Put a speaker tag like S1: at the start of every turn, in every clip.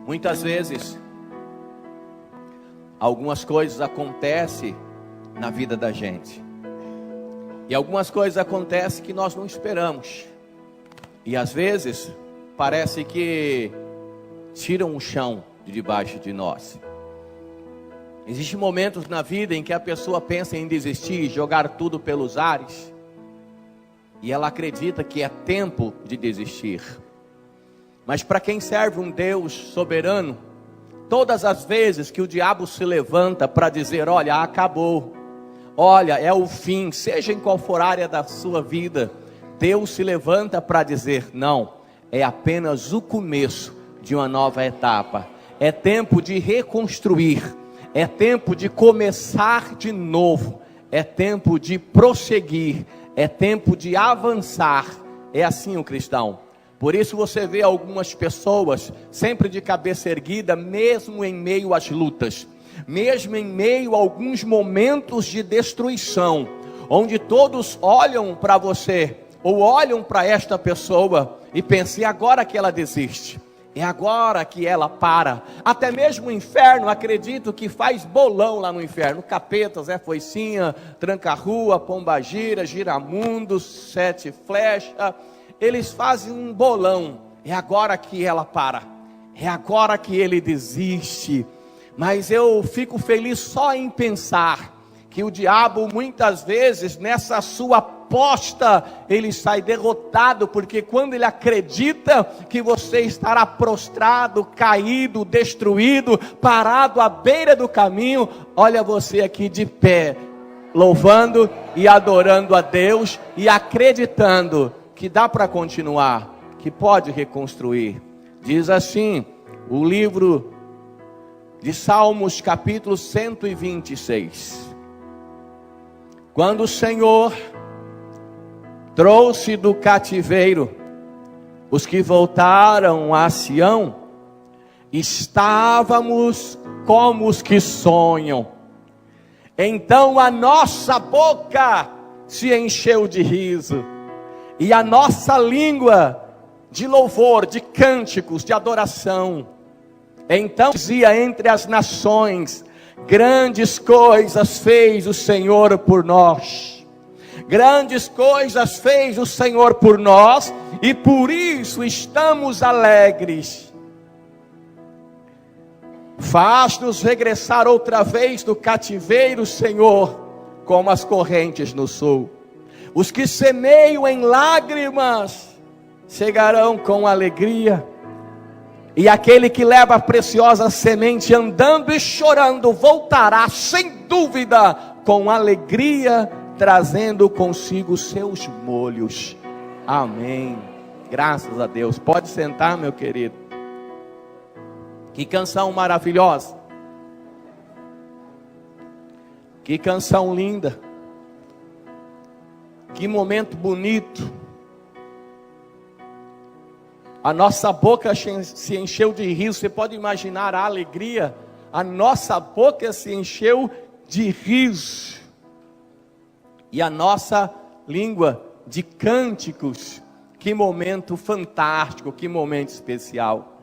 S1: Muitas vezes, algumas coisas acontecem na vida da gente. E algumas coisas acontecem que nós não esperamos. E às vezes, parece que tiram o chão de debaixo de nós. Existem momentos na vida em que a pessoa pensa em desistir, jogar tudo pelos ares. E ela acredita que é tempo de desistir. Mas para quem serve um Deus soberano, todas as vezes que o diabo se levanta para dizer, olha, acabou, olha, é o fim, seja em qual for a área da sua vida, Deus se levanta para dizer, não, é apenas o começo de uma nova etapa. É tempo de reconstruir, é tempo de começar de novo, é tempo de prosseguir, é tempo de avançar. É assim o cristão. Por isso você vê algumas pessoas sempre de cabeça erguida, mesmo em meio às lutas, mesmo em meio a alguns momentos de destruição, onde todos olham para você, ou olham para esta pessoa e pensam, e agora que ela desiste? É agora que ela para. Até mesmo o inferno, acredito que faz bolão lá no inferno. Capeta, Zé Foicinha, Tranca-Rua, Pombagira, Giramundo, Sete Flechas. Eles fazem um bolão. É agora que ela para. É agora que ele desiste. Mas eu fico feliz só em pensar que o diabo muitas vezes nessa sua aposta, ele sai derrotado, porque quando ele acredita que você estará prostrado, caído, destruído, parado à beira do caminho, olha você aqui de pé, louvando e adorando a Deus e acreditando que dá para continuar, que pode reconstruir. Diz assim, o livro de Salmos, capítulo 126. Quando o Senhor trouxe do cativeiro os que voltaram a Sião, estávamos como os que sonham. Então a nossa boca se encheu de riso, e a nossa língua de louvor, de cânticos, de adoração. Então dizia entre as nações, grandes coisas fez o Senhor por nós. Grandes coisas fez o Senhor por nós, e por isso estamos alegres. Faz-nos regressar outra vez do cativeiro, Senhor, como as correntes no sul. Os que semeiam em lágrimas chegarão com alegria, e aquele que leva a preciosa semente andando e chorando voltará sem dúvida com alegria, trazendo consigo seus molhos. Amém. Graças a Deus. Pode sentar, meu querido. Que canção maravilhosa. Que canção linda. Que momento bonito. A nossa boca se encheu de riso. Você pode imaginar a alegria. A nossa boca se encheu de riso. E a nossa língua de cânticos. Que momento fantástico, que momento especial.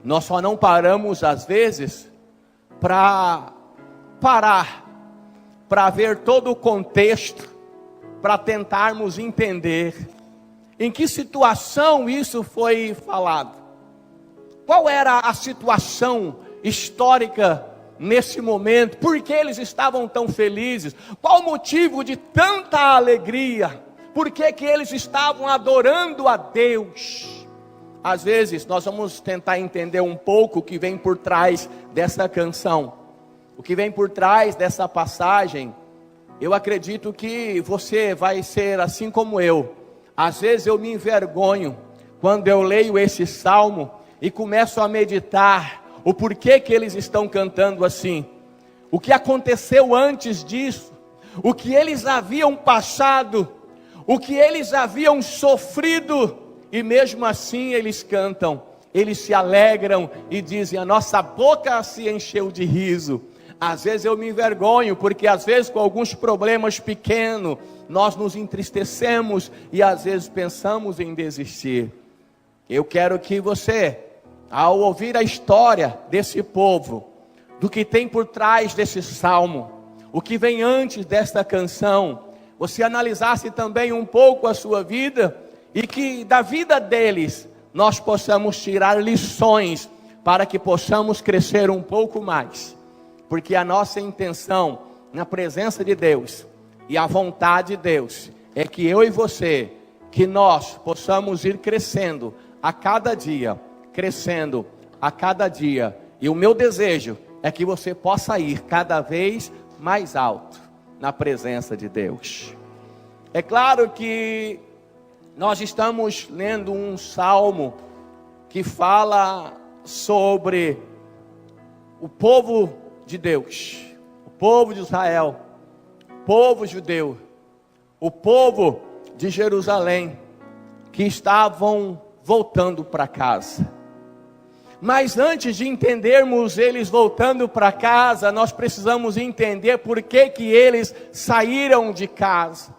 S1: Nós só não paramos às vezes para ver todo o contexto, para tentarmos entender em que situação isso foi falado. Qual era a situação histórica nesse momento? Por que eles estavam tão felizes? Qual o motivo de tanta alegria? Por que eles estavam adorando a Deus? Às vezes nós vamos tentar entender um pouco o que vem por trás dessa canção, o que vem por trás dessa passagem. Eu acredito que você vai ser assim como eu. Às vezes eu me envergonho quando eu leio esse salmo e começo a meditar o porquê que eles estão cantando assim, o que aconteceu antes disso, o que eles haviam passado, o que eles haviam sofrido, e mesmo assim eles cantam, eles se alegram e dizem, a nossa boca se encheu de riso. Às vezes eu me envergonho, porque às vezes com alguns problemas pequenos, nós nos entristecemos e às vezes pensamos em desistir. Eu quero que você ao ouvir a história desse povo, do que tem por trás desse salmo, o que vem antes desta canção, você analisasse também um pouco a sua vida, e que da vida deles nós possamos tirar lições, para que possamos crescer um pouco mais, porque a nossa intenção na presença de Deus, e a vontade de Deus, é que eu e você, que nós possamos ir crescendo a cada dia, crescendo a cada dia, e o meu desejo é que você possa ir cada vez mais alto na presença de Deus. É claro que nós estamos lendo um salmo que fala sobre o povo de Deus, o povo de Israel, o povo judeu, o povo de Jerusalém, que estavam voltando para casa. Mas antes de entendermos eles voltando para casa, nós precisamos entender por que eles saíram de casa.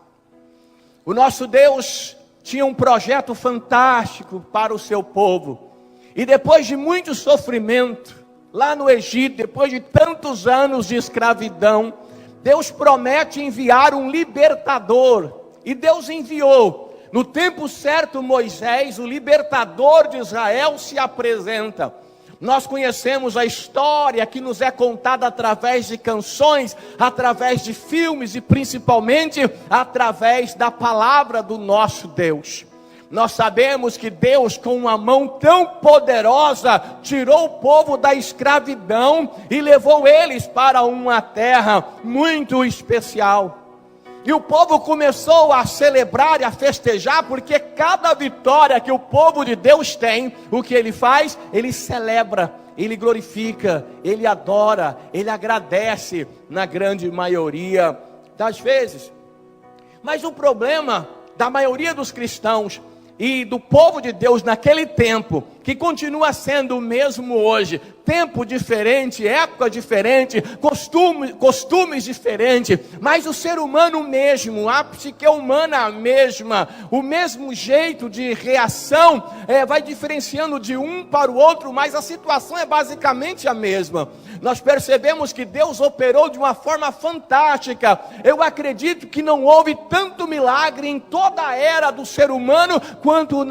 S1: O nosso Deus tinha um projeto fantástico para o seu povo. E depois de muito sofrimento, lá no Egito, depois de tantos anos de escravidão, Deus promete enviar um libertador. E Deus enviou. No tempo certo, Moisés, o libertador de Israel, se apresenta. Nós conhecemos a história que nos é contada através de canções, através de filmes e principalmente através da palavra do nosso Deus. Nós sabemos que Deus, com uma mão tão poderosa, tirou o povo da escravidão e levou eles para uma terra muito especial. E o povo começou a celebrar e a festejar, porque cada vitória que o povo de Deus tem, o que ele faz? Ele celebra, ele glorifica, ele adora, ele agradece, na grande maioria das vezes. Mas o problema da maioria dos cristãos e do povo de Deus naquele tempo, que continua sendo o mesmo hoje, tempo diferente, época diferente, costumes diferentes, mas o ser humano mesmo, a psique humana mesma, o mesmo jeito de reação, vai diferenciando de um para o outro, mas a situação é basicamente a mesma. Nós percebemos que Deus operou de uma forma fantástica. Eu acredito que não houve tanto milagre em toda a era do ser humano, quanto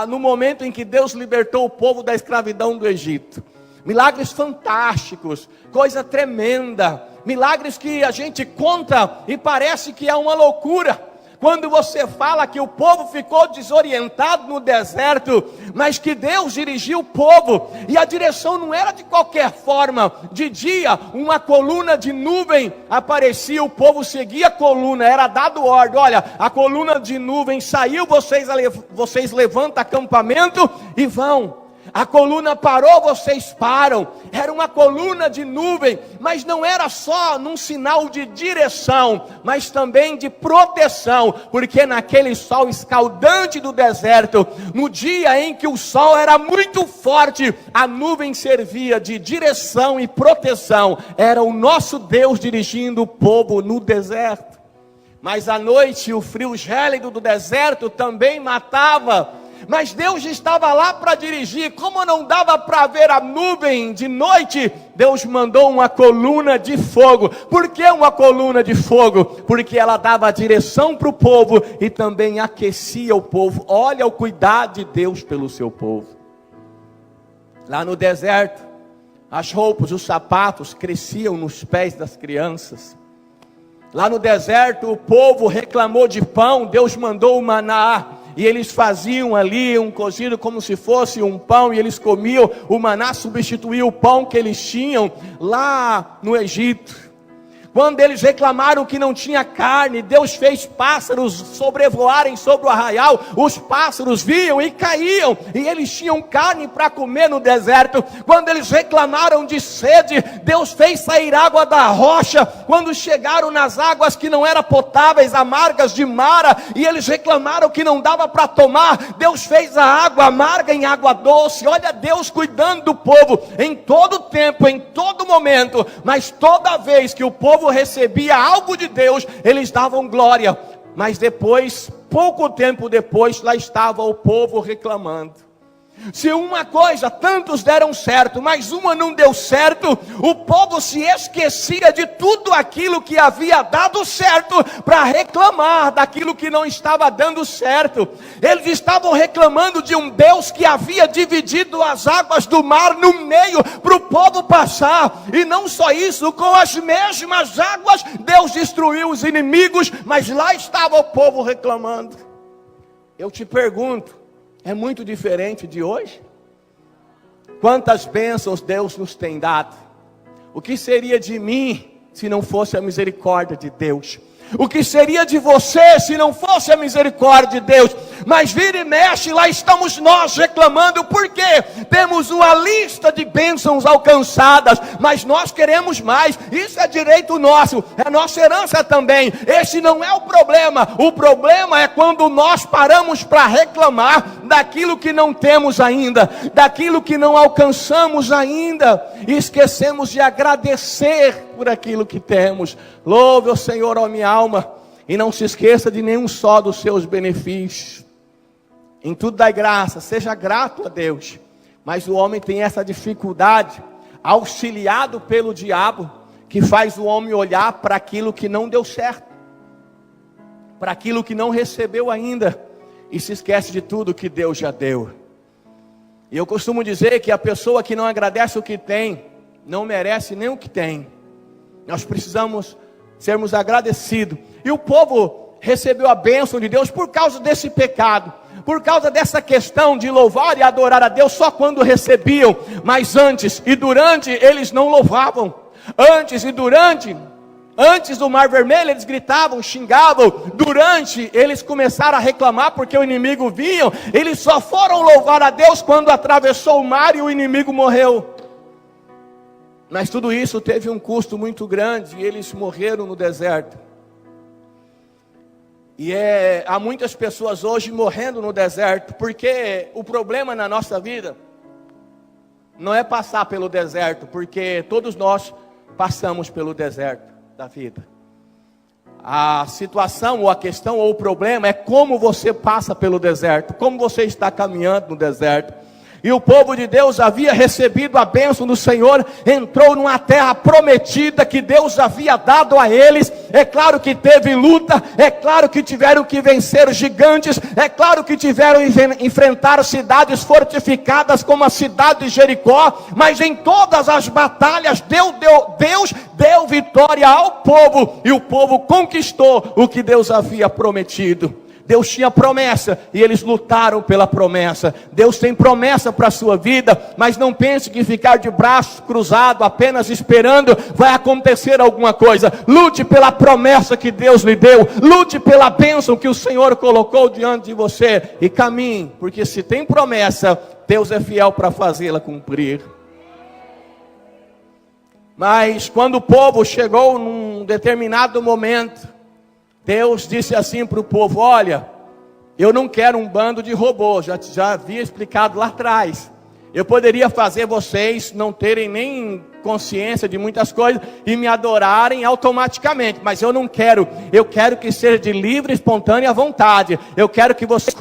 S1: no momento em que Deus libertou o povo da escravidão do Egito. Milagres fantásticos, coisa tremenda, milagres que a gente conta e parece que é uma loucura. Quando você fala que o povo ficou desorientado no deserto, mas que Deus dirigiu o povo, e a direção não era de qualquer forma. De dia, uma coluna de nuvem aparecia, o povo seguia a coluna, era dado ordem: olha, a coluna de nuvem saiu, vocês levantam acampamento e vão. A coluna parou, vocês param. Era uma coluna de nuvem, mas não era só num sinal de direção, mas também de proteção, porque naquele sol escaldante do deserto, no dia em que o sol era muito forte, a nuvem servia de direção e proteção. Era o nosso Deus dirigindo o povo no deserto. Mas à noite, o frio gélido do deserto também matava. Mas Deus estava lá para dirigir. Como não dava para ver a nuvem de noite, Deus mandou uma coluna de fogo. Por que uma coluna de fogo? Porque ela dava a direção para o povo e também aquecia o povo. Olha o cuidado de Deus pelo seu povo. Lá no deserto, as roupas, os sapatos cresciam nos pés das crianças. Lá no deserto, o povo reclamou de pão. Deus mandou o maná. E eles faziam ali um cozido como se fosse um pão, e eles comiam. O maná substituía o pão que eles tinham lá no Egito. Quando eles reclamaram que não tinha carne, Deus fez pássaros sobrevoarem sobre o arraial. Os pássaros vinham e caíam, e eles tinham carne para comer no deserto. Quando eles reclamaram de sede, Deus fez sair água da rocha. Quando chegaram nas águas que não eram potáveis, amargas de Mara, e eles reclamaram que não dava para tomar, Deus fez a água amarga em água doce. Olha Deus cuidando do povo em todo tempo, em todo momento. Mas toda vez que o povo recebia algo de Deus, eles davam glória. Mas depois, pouco tempo depois, lá estava o povo reclamando. Se uma coisa tantos deram certo, mas uma não deu certo, o povo se esquecia de tudo aquilo que havia dado certo para reclamar daquilo que não estava dando certo. Eles estavam reclamando de um Deus que havia dividido as águas do mar no meio para o povo passar. E não só isso, com as mesmas águas Deus destruiu os inimigos, mas lá estava o povo reclamando. Eu te pergunto, é muito diferente de hoje? Quantas bênçãos Deus nos tem dado? O que seria de mim se não fosse a misericórdia de Deus? O que seria de você se não fosse a misericórdia de Deus? Mas vira e mexe, lá estamos nós reclamando, porque temos uma lista de bênçãos alcançadas, mas nós queremos mais. Isso é direito nosso, é nossa herança também. Esse não é o problema é quando nós paramos para reclamar daquilo que não temos ainda, daquilo que não alcançamos ainda, e esquecemos de agradecer por aquilo que temos. Louve o Senhor, ó minha alma, e não se esqueça de nenhum só dos seus benefícios. Em tudo dai graça, seja grato a Deus. Mas o homem tem essa dificuldade, auxiliado pelo diabo, que faz o homem olhar para aquilo que não deu certo, para aquilo que não recebeu ainda, e se esquece de tudo que Deus já deu. E eu costumo dizer que a pessoa que não agradece o que tem, não merece nem o que tem. Nós precisamos sermos agradecidos. E o povo recebeu a bênção de Deus por causa desse pecado, por causa dessa questão de louvar e adorar a Deus só quando recebiam, mas antes e durante eles não louvavam. Antes do Mar Vermelho eles gritavam, xingavam. Durante eles começaram a reclamar porque o inimigo vinha. Eles só foram louvar a Deus quando atravessou o mar e o inimigo morreu. Mas tudo isso teve um custo muito grande e eles morreram no deserto. E há muitas pessoas hoje morrendo no deserto, porque o problema na nossa vida não é passar pelo deserto, porque todos nós passamos pelo deserto da vida. A situação, ou a questão, ou o problema é como você passa pelo deserto, como você está caminhando no deserto. E o povo de Deus havia recebido a bênção do Senhor, entrou numa terra prometida que Deus havia dado a eles. É claro que teve luta, é claro que tiveram que vencer os gigantes, é claro que tiveram que enfrentar cidades fortificadas como a cidade de Jericó, mas em todas as batalhas Deus deu vitória ao povo, e o povo conquistou o que Deus havia prometido. Deus tinha promessa e eles lutaram pela promessa. Deus tem promessa para a sua vida, mas não pense que ficar de braços cruzados apenas esperando vai acontecer alguma coisa. Lute pela promessa que Deus lhe deu, lute pela bênção que o Senhor colocou diante de você e caminhe, porque se tem promessa, Deus é fiel para fazê-la cumprir. Mas quando o povo chegou num determinado momento, Deus disse assim para o povo: olha, eu não quero um bando de robôs, já havia explicado lá atrás. Eu poderia fazer vocês não terem nem consciência de muitas coisas e me adorarem automaticamente, mas eu não quero. Eu quero que seja de livre e espontânea vontade. Eu quero que vocês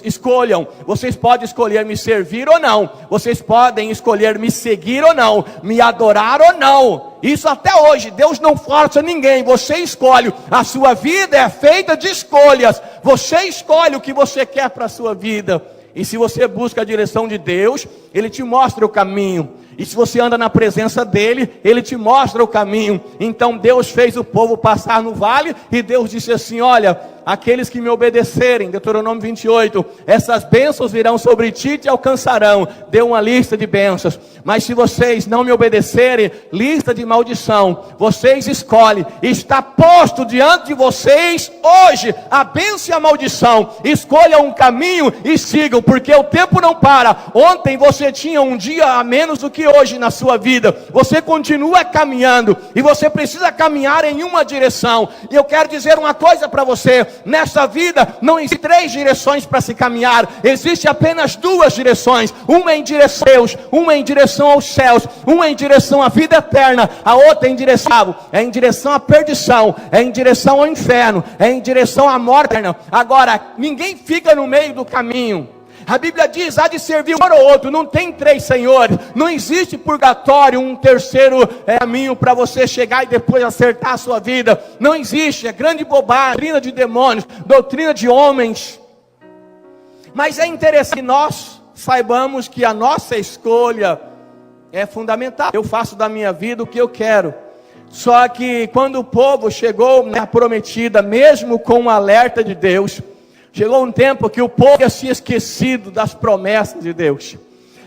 S1: escolham. Vocês podem escolher me servir ou não. Vocês podem escolher me seguir ou não, me adorar ou não. Isso até hoje, Deus não força ninguém, você escolhe. A sua vida é feita de escolhas. Você escolhe o que você quer para a sua vida. E se você busca a direção de Deus, Ele te mostra o caminho. E se você anda na presença dEle, Ele te mostra o caminho. Então Deus fez o povo passar no vale, e Deus disse assim: olha, aqueles que me obedecerem, Deuteronômio 28, essas bênçãos virão sobre ti e te alcançarão. Deu uma lista de bênçãos. Mas se vocês não me obedecerem, lista de maldição. Vocês escolhem. Está posto diante de vocês hoje a bênção e a maldição. Escolham um caminho e sigam, porque o tempo não para. Ontem você tinha um dia a menos do que hoje na sua vida. Você continua caminhando, e você precisa caminhar em uma direção. E eu quero dizer uma coisa para você: nessa vida não existem 3 direções para se caminhar, existe apenas 2 direções. Uma é em direção a Deus, uma é em direção aos céus, uma é em direção à vida eterna, a outra é em direção à perdição, é em direção ao inferno, é em direção à morte eterna. Agora, ninguém fica no meio do caminho. A Bíblia diz, há de servir um ou outro, não tem três senhores, não existe purgatório, um terceiro caminho para você chegar e depois acertar a sua vida, não existe, é grande bobagem, doutrina de demônios, doutrina de homens. Mas é interessante que nós saibamos que a nossa escolha é fundamental. Eu faço da minha vida o que eu quero. Só que quando o povo chegou na prometida, mesmo com o alerta de Deus, chegou um tempo que o povo havia se esquecido das promessas de Deus.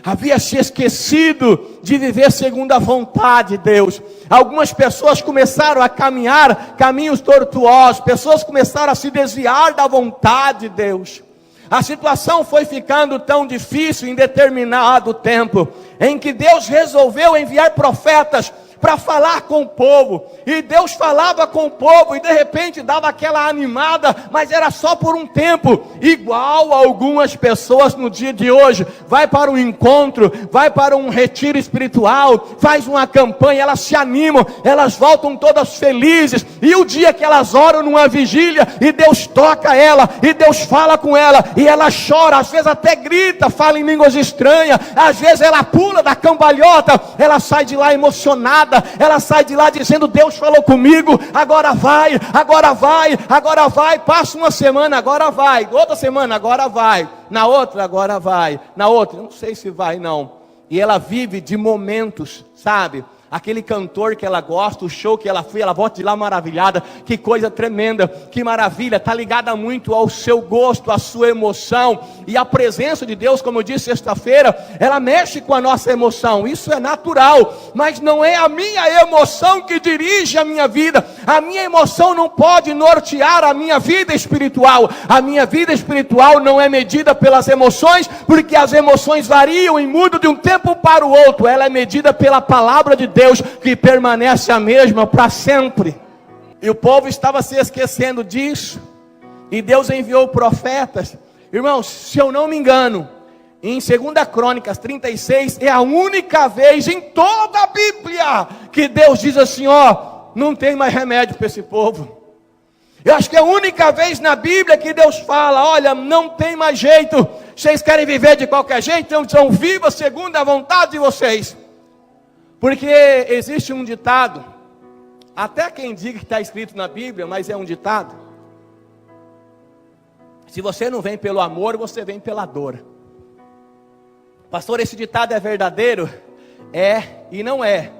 S1: Havia se esquecido de viver segundo a vontade de Deus. Algumas pessoas começaram a caminhar caminhos tortuosos. Pessoas começaram a se desviar da vontade de Deus. A situação foi ficando tão difícil em determinado tempo, em que Deus resolveu enviar profetas para falar com o povo, e Deus falava com o povo, e de repente dava aquela animada, mas era só por um tempo, igual algumas pessoas no dia de hoje, vai para um encontro, vai para um retiro espiritual, faz uma campanha, elas se animam, elas voltam todas felizes, e o dia que elas oram numa vigília, e Deus toca ela, e Deus fala com ela, e ela chora, às vezes até grita, fala em línguas estranhas, às vezes ela pula da cambalhota, ela sai de lá emocionada, ela sai de lá dizendo, Deus falou comigo, agora vai, agora vai, agora vai, passa uma semana, agora vai, outra semana, agora vai, na outra, agora vai, na outra, não sei se vai não, e ela vive de momentos, sabe, aquele cantor que ela gosta, o show que ela foi, ela volta de lá maravilhada, que coisa tremenda, que maravilha, está ligada muito ao seu gosto, à sua emoção, e a presença de Deus, como eu disse sexta-feira, ela mexe com a nossa emoção, isso é natural, mas não é a minha emoção que dirige a minha vida, a minha emoção não pode nortear a minha vida espiritual, a minha vida espiritual não é medida pelas emoções, porque as emoções variam e mudam de um tempo para o outro, ela é medida pela palavra de Deus, que permanece a mesma para sempre. E o povo estava se esquecendo disso, e Deus enviou profetas. Irmãos, se eu não me engano, em 2 Crônicas 36, é a única vez em toda a Bíblia, que Deus diz assim, ó, não tem mais remédio para esse povo. Eu acho que é a única vez na Bíblia que Deus fala, olha, não tem mais jeito, vocês querem viver de qualquer jeito, então viva segundo a vontade de vocês. Porque existe um ditado, até quem diga que está escrito na Bíblia, mas é um ditado. Se você não vem pelo amor, você vem pela dor. Pastor, esse ditado é verdadeiro? É e não é.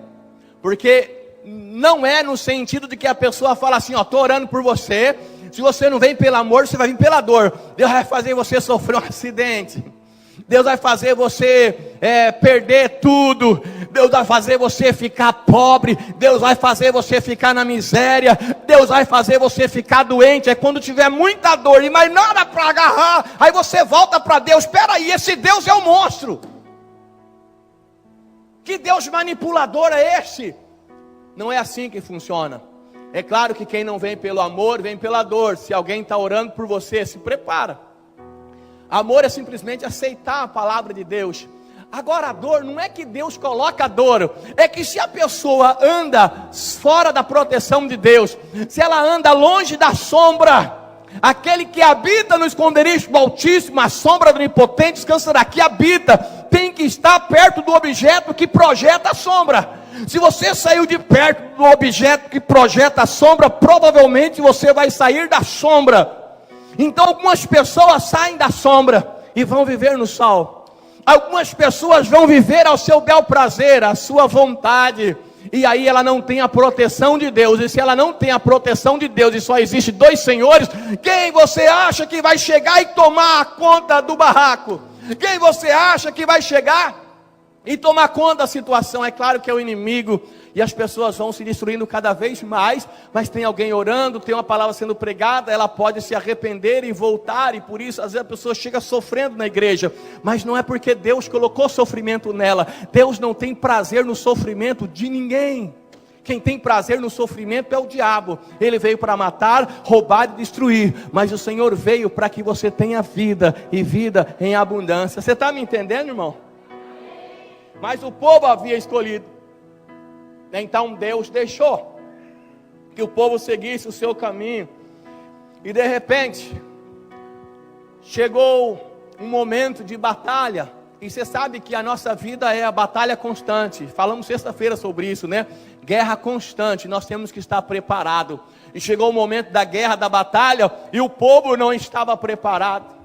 S1: Porque não é no sentido de que a pessoa fala assim, ó, estou orando por você, se você não vem pelo amor, você vai vir pela dor. Deus vai fazer você sofrer um acidente. Deus vai fazer você perder tudo. Deus vai fazer você ficar pobre. Deus vai fazer você ficar na miséria. Deus vai fazer você ficar doente. É quando tiver muita dor e mais nada para agarrar. Aí você volta para Deus. Espera aí, esse Deus é um monstro. Que Deus manipulador é esse? Não é assim que funciona. É claro que quem não vem pelo amor, vem pela dor. Se alguém está orando por você, se prepara. Amor é simplesmente aceitar a palavra de Deus. Agora a dor, não é que Deus coloca a dor, é que se a pessoa anda fora da proteção de Deus, se ela anda longe da sombra, aquele que habita no esconderijo do Altíssimo, a sombra do Onipotente descansará, que habita, tem que estar perto do objeto que projeta a sombra. Se você saiu de perto do objeto que projeta a sombra, provavelmente você vai sair da sombra. Então algumas pessoas saem da sombra e vão viver no sol. Algumas pessoas vão viver ao seu bel prazer, à sua vontade. E aí ela não tem a proteção de Deus. E se ela não tem a proteção de Deus e só existe dois senhores, quem você acha que vai chegar e tomar a conta do barraco? Quem você acha que vai chegar e tomar conta da situação? É claro que é o inimigo. E as pessoas vão se destruindo cada vez mais, mas tem alguém orando, tem uma palavra sendo pregada, ela pode se arrepender e voltar, e por isso às vezes a pessoa chega sofrendo na igreja, mas não é porque Deus colocou sofrimento nela. Deus não tem prazer no sofrimento de ninguém. Quem tem prazer no sofrimento é o diabo. Ele veio para matar, roubar e destruir, mas o Senhor veio para que você tenha vida, e vida em abundância. Você está me entendendo, irmão? Mas o povo havia escolhido. Então Deus deixou que o povo seguisse o seu caminho. E de repente chegou um momento de batalha. E você sabe que a nossa vida é a batalha constante. Falamos sexta-feira sobre isso, né? Guerra constante, nós temos que estar preparado. E chegou o momento da guerra, da batalha, e o povo não estava preparado.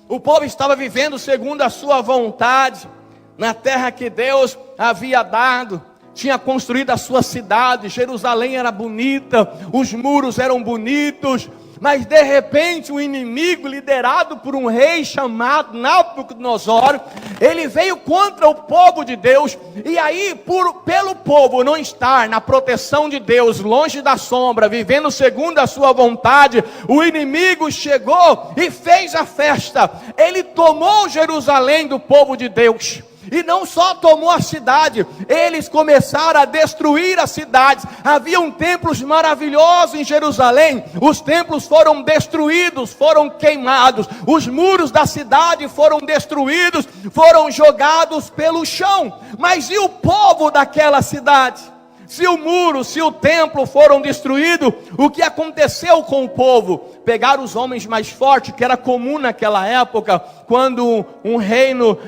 S1: O povo estava vivendo segundo a sua vontade, na terra que Deus havia dado. Tinha construído a sua cidade, Jerusalém era bonita, os muros eram bonitos. Mas de repente o inimigo, liderado por um rei chamado Nabucodonosor, ele veio contra o povo de Deus. E aí, pelo povo não estar na proteção de Deus, longe da sombra, vivendo segundo a sua vontade, o inimigo chegou e fez a festa. Ele tomou Jerusalém do povo de Deus. E não só tomou a cidade, eles começaram a destruir as cidades. Haviam templos maravilhosos em Jerusalém, os templos foram destruídos, foram queimados, os muros da cidade foram destruídos, foram jogados pelo chão. Mas e o povo daquela cidade? Se o muro, se o templo foram destruídos, o que aconteceu com o povo? Pegaram os homens mais fortes, que era comum naquela época, quando um reino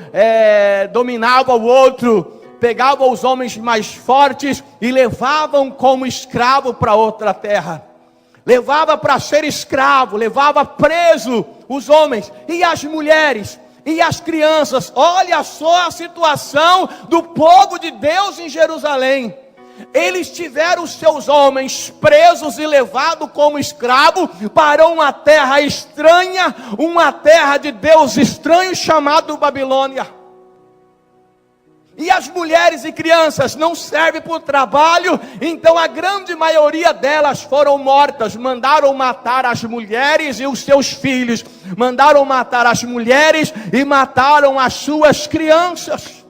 S1: dominava o outro, pegavam os homens mais fortes e levavam como escravo para outra terra. Levava para ser escravo, levava preso os homens e as mulheres. E as crianças. Olha só a situação do povo de Deus em Jerusalém. Eles tiveram os seus homens presos e levados como escravo para uma terra estranha, uma terra de Deus estranho chamado Babilônia. E as mulheres e crianças não servem para o trabalho, então a grande maioria delas foram mortas. Mandaram matar as mulheres e os seus filhos, mandaram matar as mulheres e mataram as suas crianças.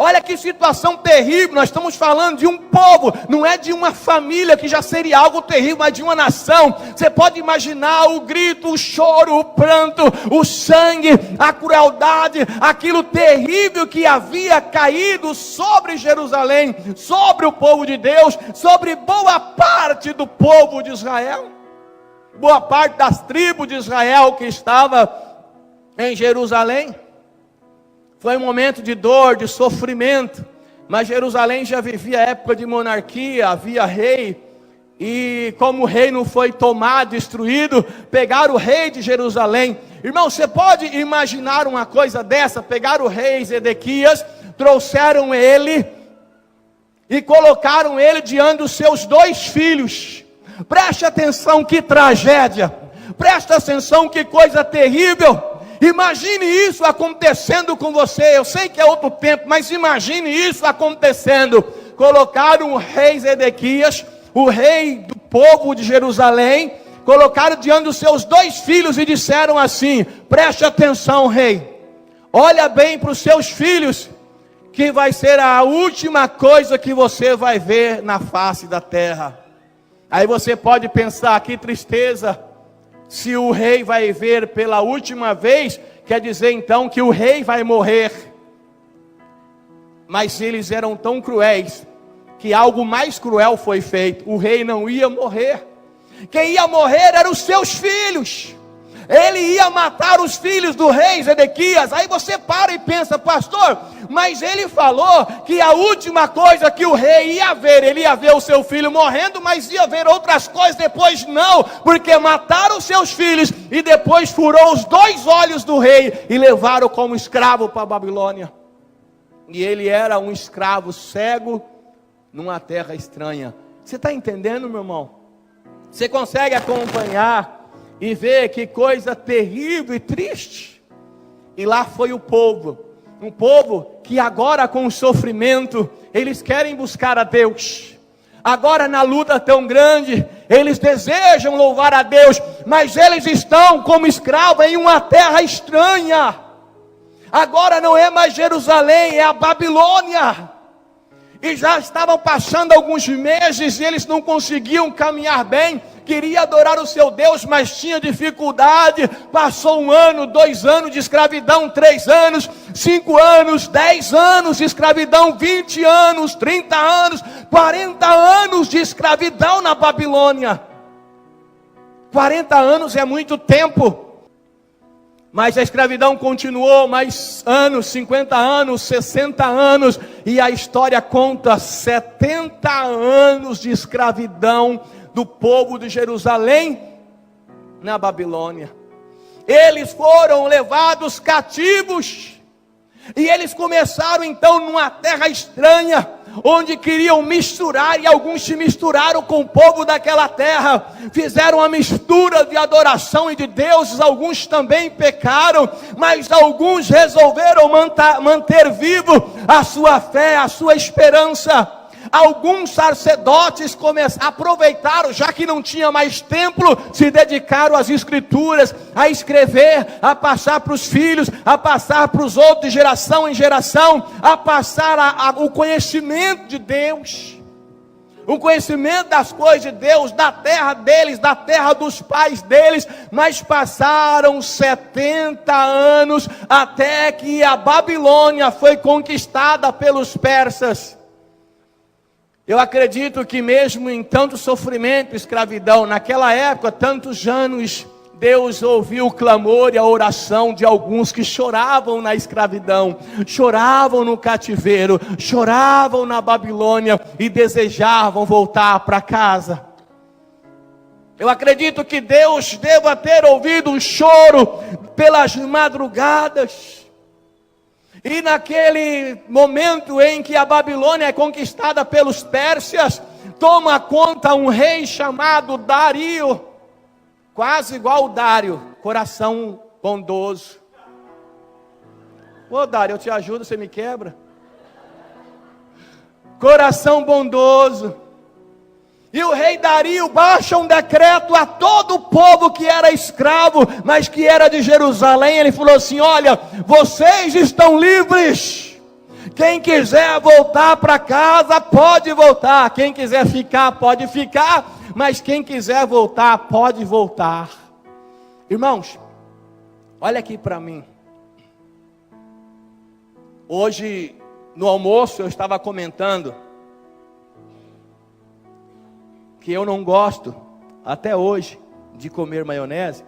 S1: Olha que situação terrível, nós estamos falando de um povo, não é de uma família que já seria algo terrível, mas de uma nação. Você pode imaginar o grito, o choro, o pranto, o sangue, a crueldade, aquilo terrível que havia caído sobre Jerusalém, sobre o povo de Deus, sobre boa parte do povo de Israel, boa parte das tribos de Israel que estava em Jerusalém. Foi um momento de dor, de sofrimento, mas Jerusalém já vivia época de monarquia, havia rei, e como o reino foi tomado, destruído, pegaram o rei de Jerusalém. Irmão, você pode imaginar uma coisa dessa? Pegaram o rei Zedequias, trouxeram ele, e colocaram ele diante dos seus 2 filhos. Preste atenção, que tragédia, preste atenção, que coisa terrível. Imagine isso acontecendo com você. Eu sei que é outro tempo, mas imagine isso acontecendo. Colocaram o rei Zedequias, o rei do povo de Jerusalém, colocaram diante dos seus 2 filhos e disseram assim: preste atenção, rei, olha bem para os seus filhos, que vai ser a última coisa que você vai ver na face da terra. Aí você pode pensar, que tristeza. Se o rei vai ver pela última vez, quer dizer então que o rei vai morrer. Mas eles eram tão cruéis, que algo mais cruel foi feito. O rei não ia morrer. Quem ia morrer eram os seus filhos. Ele ia matar os filhos do rei Zedequias. Aí você para e pensa: pastor, mas ele falou que a última coisa que o rei ia ver, ele ia ver o seu filho morrendo, mas ia ver outras coisas depois. Não, porque mataram os seus filhos e depois furou os 2 olhos do rei e levaram como escravo para a Babilônia. E ele era um escravo cego numa terra estranha. Você está entendendo, meu irmão? Você consegue acompanhar e ver que coisa terrível e triste? E lá foi o povo, um povo que agora, com o sofrimento, eles querem buscar a Deus. Agora, na luta tão grande, eles desejam louvar a Deus, mas eles estão como escravos em uma terra estranha. Agora não é mais Jerusalém, é a Babilônia. E já estavam passando alguns meses e eles não conseguiam caminhar bem. Queria adorar o seu Deus, mas tinha dificuldade. Passou 1 ano, 2 anos de escravidão, 3 anos, 5 anos, 10 anos de escravidão, 20 anos, 30 anos, 40 anos de escravidão na Babilônia. 40 anos é muito tempo. Mas a escravidão continuou mais anos, 50 anos, 60 anos, e a história conta 70 anos de escravidão do povo de Jerusalém na Babilônia. Eles foram levados cativos, e eles começaram então numa terra estranha, onde queriam misturar, e alguns se misturaram com o povo daquela terra, fizeram uma mistura de adoração e de deuses. Alguns também pecaram, mas alguns resolveram manter vivo a sua fé, a sua esperança. Alguns sacerdotes aproveitaram, já que não tinha mais templo, se dedicaram às escrituras, a escrever, a passar para os filhos, a passar para os outros de geração em geração, a passar o conhecimento de Deus, o conhecimento das coisas de Deus, da terra deles, da terra dos pais deles. Mas passaram 70 anos até que a Babilônia foi conquistada pelos persas. Eu acredito que mesmo em tanto sofrimento e escravidão, naquela época, tantos anos, Deus ouviu o clamor e a oração de alguns que choravam na escravidão, choravam no cativeiro, choravam na Babilônia e desejavam voltar para casa. Eu acredito que Deus deva ter ouvido um choro pelas madrugadas. E naquele momento em que a Babilônia é conquistada pelos persas, toma conta um rei chamado Dario, quase igual o Dário, coração bondoso. Ô Dário, eu te ajudo, você me quebra? Coração bondoso. E o rei Dario baixa um decreto a todo o povo que era escravo, mas que era de Jerusalém. Ele falou assim: olha, vocês estão livres. Quem quiser voltar para casa, pode voltar. Quem quiser ficar, pode ficar. Mas quem quiser voltar, pode voltar. Irmãos, olha aqui para mim. Hoje, no almoço, eu estava comentando que eu não gosto, até hoje, de comer maionese,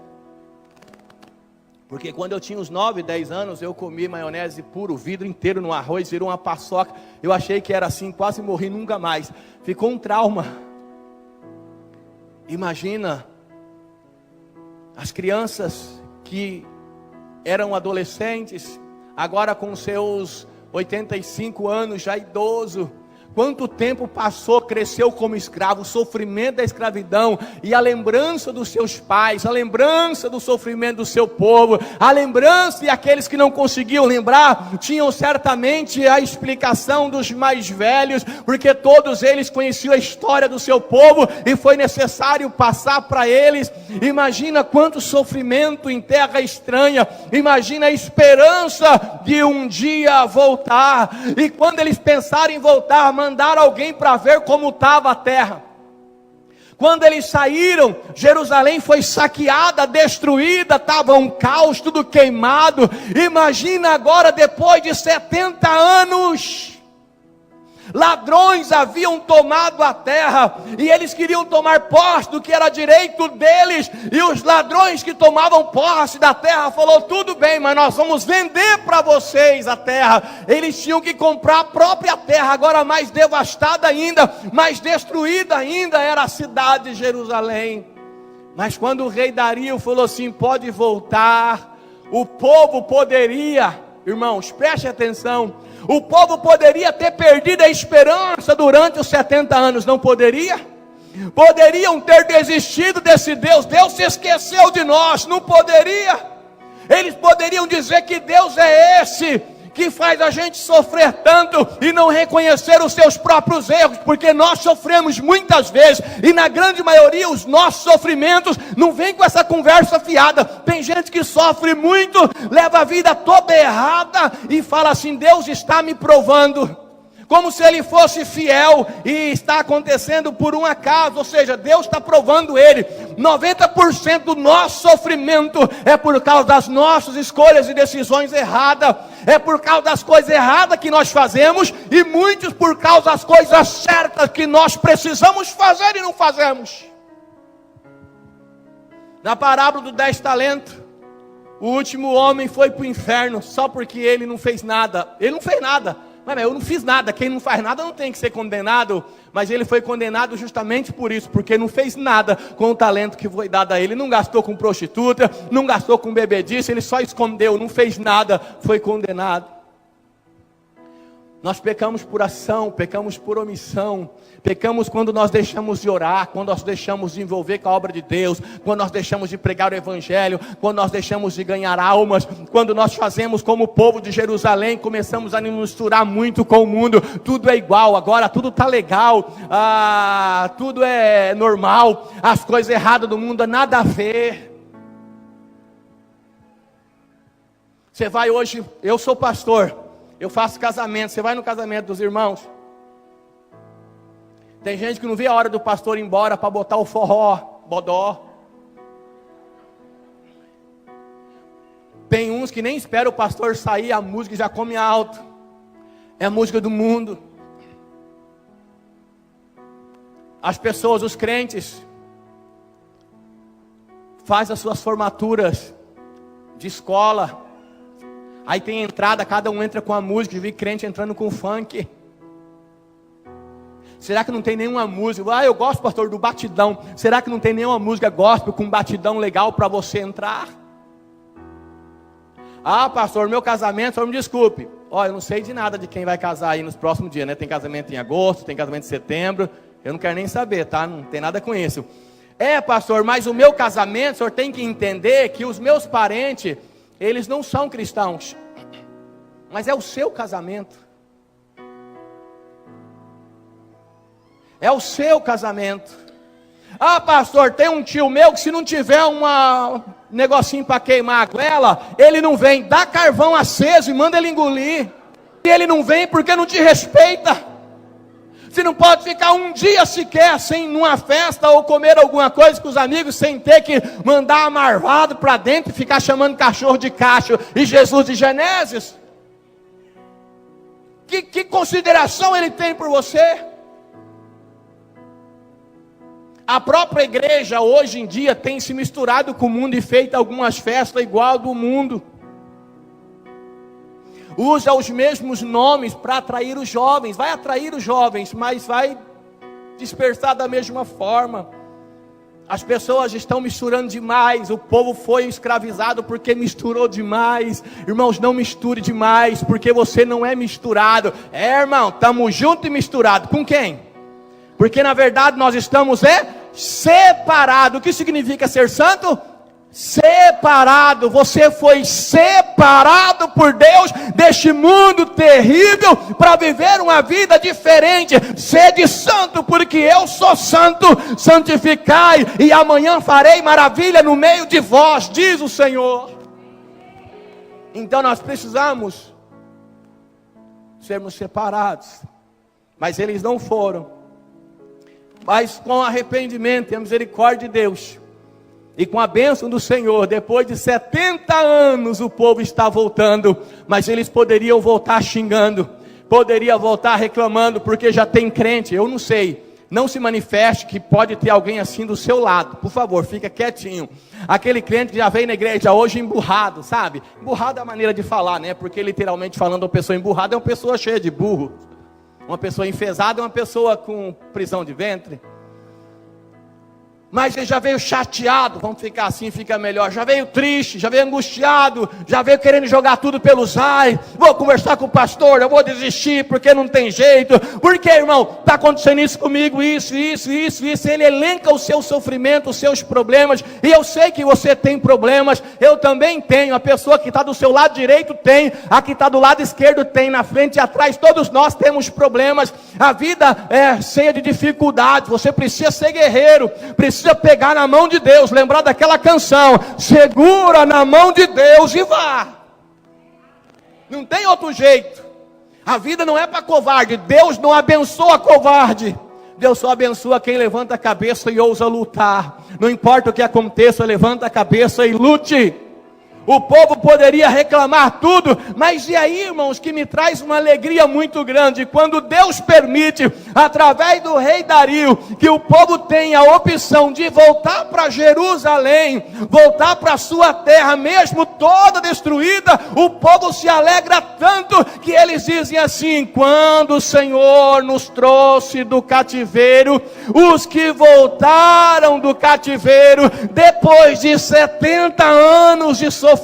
S1: porque quando eu tinha uns 9, 10 anos, eu comi maionese puro, o vidro inteiro no arroz, virou uma paçoca. Eu achei que era assim, quase morri, nunca mais. Ficou um trauma. Imagina as crianças que eram adolescentes, agora com seus 85 anos, já idoso. Quanto tempo passou, cresceu como escravo, o sofrimento da escravidão, e a lembrança dos seus pais, a lembrança do sofrimento do seu povo, a lembrança de aqueles que não conseguiam lembrar, tinham certamente a explicação dos mais velhos, porque todos eles conheciam a história do seu povo, e foi necessário passar para eles. Imagina quanto sofrimento em terra estranha, imagina a esperança de um dia voltar, e quando eles pensaram em voltar, mandaram alguém para ver como estava a terra. Quando eles saíram, Jerusalém foi saqueada, destruída, estava um caos, tudo queimado. Imagina agora, depois de 70 anos, ladrões haviam tomado a terra, e eles queriam tomar posse do que era direito deles, e os ladrões que tomavam posse da terra falou: tudo bem, mas nós vamos vender para vocês a terra. Eles tinham que comprar a própria terra, agora mais devastada ainda, mais destruída ainda era a cidade de Jerusalém. Mas quando o rei Dario falou assim: pode voltar, o povo poderia, irmãos, preste atenção, o povo poderia ter perdido a esperança durante os 70 anos, não poderia? Poderiam ter desistido desse Deus, Deus se esqueceu de nós, não poderia? Eles poderiam dizer que Deus é esse que faz a gente sofrer tanto e não reconhecer os seus próprios erros, porque nós sofremos muitas vezes, e na grande maioria os nossos sofrimentos não vêm com essa conversa fiada. Tem gente que sofre muito, leva a vida toda errada e fala assim: Deus está me provando, como se ele fosse fiel e está acontecendo por um acaso, ou seja, Deus está provando ele. 90% do nosso sofrimento é por causa das nossas escolhas e decisões erradas, é por causa das coisas erradas que nós fazemos, e muitos por causa das coisas certas que nós precisamos fazer e não fazemos. Na parábola do 10 talentos, O último homem foi para o inferno só porque ele não fez nada. Ele não fez nada. Mas eu não fiz nada. Quem não faz nada não tem que ser condenado. Mas ele foi condenado justamente por isso, porque não fez nada com o talento que foi dado a ele. Não gastou com prostituta, não gastou com bebedice, ele só escondeu, não fez nada, foi condenado. Nós pecamos por ação, pecamos por omissão, pecamos quando nós deixamos de orar, quando nós deixamos de envolver com a obra de Deus, quando nós deixamos de pregar o Evangelho, quando nós deixamos de ganhar almas, quando nós fazemos como o povo de Jerusalém, começamos a nos misturar muito com o mundo, tudo é igual, agora tudo está legal, tudo é normal, as coisas erradas do mundo, nada a ver. Você vai hoje, eu sou pastor, eu faço casamento, você vai no casamento dos irmãos, tem gente que não vê a hora do pastor ir embora para botar o forró, bodó. Tem uns que nem esperam o pastor sair, a música já come alto, é a música do mundo. As pessoas, os crentes, fazem as suas formaturas de escola, aí tem entrada, cada um entra com a música, eu vi crente entrando com funk. Será que não tem nenhuma música? Eu gosto, pastor, do batidão. Será que não tem nenhuma música gospel com batidão legal para você entrar? Pastor, meu casamento, senhor me desculpe. Eu não sei de nada de quem vai casar aí nos próximos dias, né? Tem casamento em agosto, tem casamento em setembro. Eu não quero nem saber, tá? Não tem nada com isso. Pastor, mas o meu casamento, o senhor tem que entender que os meus parentes, eles não são cristãos, mas é o seu casamento. É o seu casamento. Pastor, tem um tio meu que se não tiver um negocinho para queimar a goela, ele não vem. Dá carvão aceso e manda ele engolir. E ele não vem porque não te respeita. Você não pode ficar um dia sequer sem numa festa ou comer alguma coisa com os amigos sem ter que mandar amarvado para dentro e ficar chamando cachorro de cacho e Jesus de Genésio. Que consideração ele tem por você? A própria igreja hoje em dia tem se misturado com o mundo e feito algumas festas igual do mundo. Usa os mesmos nomes para atrair os jovens. Vai atrair os jovens, mas vai dispersar da mesma forma. As pessoas estão misturando demais. O povo foi escravizado porque misturou demais. Irmãos, não misture demais, porque você não é misturado. Irmão, estamos juntos e misturados. Com quem? Porque na verdade nós estamos separado. O que significa ser santo? Separado. Você foi separado por Deus deste mundo terrível para viver uma vida diferente. Sede santo, porque eu sou santo. Santificai, e amanhã farei maravilha no meio de vós, diz o Senhor. Então nós precisamos sermos separados, mas eles não foram. Mas com arrependimento e a misericórdia de Deus, e com a bênção do Senhor, depois de 70 anos o povo está voltando. Mas eles poderiam voltar xingando, poderiam voltar reclamando, porque já tem crente. Eu não sei, não se manifeste que pode ter alguém assim do seu lado, por favor, fica quietinho. Aquele crente que já veio na igreja hoje emburrado, sabe? Emburrado é a maneira de falar, né? Porque literalmente falando, uma pessoa emburrada é uma pessoa cheia de burro. Uma pessoa enfesada é uma pessoa com prisão de ventre. Mas ele já veio chateado, vamos ficar assim, fica melhor. Já veio triste, já veio angustiado, já veio querendo jogar tudo pelos ares. Vou conversar com o pastor, eu vou desistir porque não tem jeito. Porque, irmão, está acontecendo isso comigo, isso. Ele elenca o seu sofrimento, os seus problemas. E eu sei que você tem problemas, eu também tenho. A pessoa que está do seu lado direito tem, a que está do lado esquerdo tem, na frente e atrás. Todos nós temos problemas. A vida é cheia de dificuldades. Você precisa ser guerreiro, precisa pegar na mão de Deus, lembrar daquela canção, segura na mão de Deus e vá. Não tem outro jeito. A vida não é para covarde. Deus não abençoa covarde. Deus só abençoa quem levanta a cabeça e ousa lutar. Não importa o que aconteça, levanta a cabeça e lute. O povo poderia reclamar tudo, mas e aí, irmãos, que me traz uma alegria muito grande, quando Deus permite, através do rei Dario, que o povo tenha a opção de voltar para Jerusalém, voltar para a sua terra, mesmo toda destruída, o povo se alegra tanto, que eles dizem assim: quando o Senhor nos trouxe do cativeiro, os que voltaram do cativeiro, depois de 70 anos de sofrimento,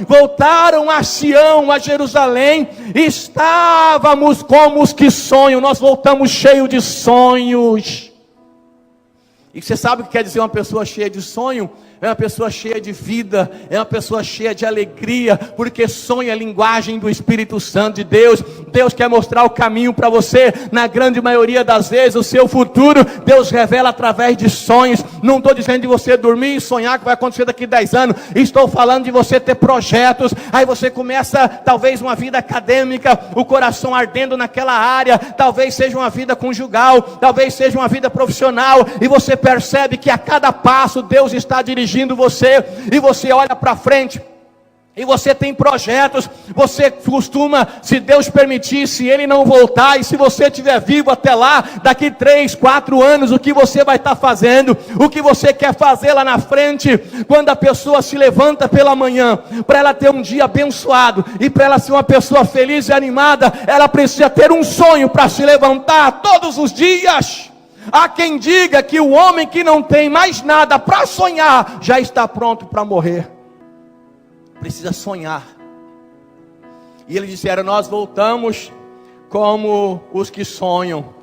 S1: voltaram a Sião, a Jerusalém, estávamos como os que sonham, nós voltamos cheios de sonhos. E você sabe o que quer dizer uma pessoa cheia de sonho? É uma pessoa cheia de vida, é uma pessoa cheia de alegria, porque sonho é a linguagem do Espírito Santo de Deus. Deus quer mostrar o caminho para você. Na grande maioria das vezes, o seu futuro, Deus revela através de sonhos. Não estou dizendo de você dormir e sonhar que vai acontecer daqui a 10 anos. Estou falando de você ter projetos. Aí você começa, talvez, uma vida acadêmica, o coração ardendo naquela área. Talvez seja uma vida conjugal, talvez seja uma vida profissional. E você percebe que a cada passo Deus está dirigindo você, e você olha para frente, e você tem projetos, você costuma, se Deus permitir, se Ele não voltar, e se você estiver vivo até lá, daqui 3, 4 anos, o que você vai estar fazendo, o que você quer fazer lá na frente. Quando a pessoa se levanta pela manhã, para ela ter um dia abençoado, e para ela ser uma pessoa feliz e animada, ela precisa ter um sonho para se levantar todos os dias. Há quem diga que o homem que não tem mais nada para sonhar, já está pronto para morrer. Precisa sonhar. E eles disseram: nós voltamos como os que sonham.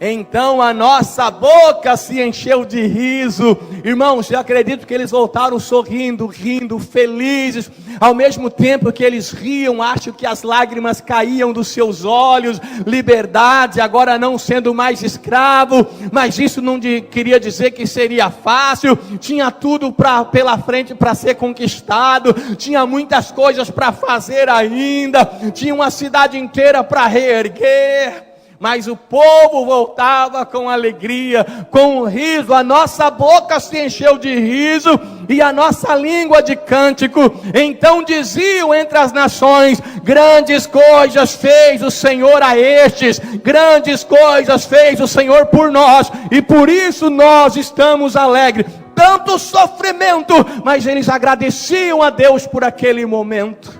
S1: Então a nossa boca se encheu de riso. Irmãos, eu acredito que eles voltaram sorrindo, rindo, felizes. Ao mesmo tempo que eles riam, acho que as lágrimas caíam dos seus olhos. Liberdade, agora não sendo mais escravo. Mas isso não queria dizer que seria fácil. Tinha tudo pela frente para ser conquistado. Tinha muitas coisas para fazer ainda. Tinha uma cidade inteira para reerguer. Mas o povo voltava com alegria, com riso. A nossa boca se encheu de riso e a nossa língua de cântico. Então diziam entre as nações: grandes coisas fez o Senhor a estes, grandes coisas fez o Senhor por nós, e por isso nós estamos alegres. Tanto sofrimento, mas eles agradeciam a Deus por aquele momento.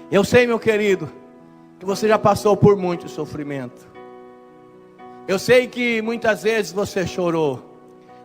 S1: Eu sei, meu querido, que você já passou por muito sofrimento. Eu sei que muitas vezes você chorou,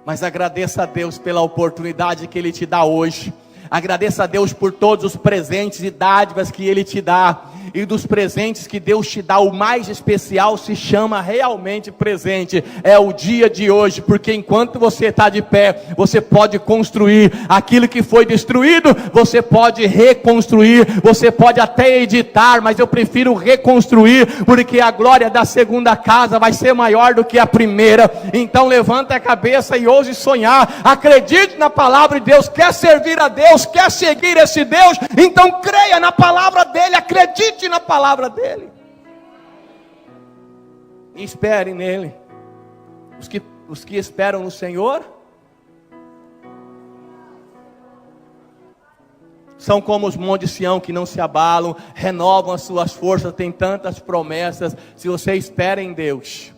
S1: mas agradeça a Deus pela oportunidade que Ele te dá hoje. Agradeça a Deus por todos os presentes e dádivas que Ele te dá. E dos presentes que Deus te dá, o mais especial se chama realmente presente. É o dia de hoje, porque enquanto você está de pé, você pode construir aquilo que foi destruído. Você pode reconstruir, você pode até editar, mas eu prefiro reconstruir, porque a glória da segunda casa vai ser maior do que a primeira. Então levanta a cabeça e ouse sonhar. Acredite na palavra de Deus. Quer servir a Deus, quer seguir esse Deus, então creia na palavra dele, acredite na palavra dele e espere nele. Os que esperam no Senhor são como os montes de Sião, que não se abalam, renovam as suas forças, tem tantas promessas. Se você espera em Deus,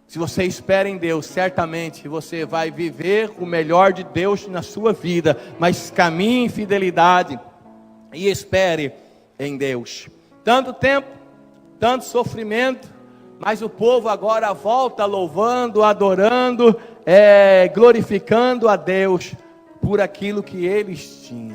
S1: se você espera em Deus, certamente você vai viver o melhor de Deus na sua vida. Mas caminhe em fidelidade e espere em Deus. Tanto tempo, tanto sofrimento, mas o povo agora volta louvando, adorando, glorificando a Deus por aquilo que eles tinham.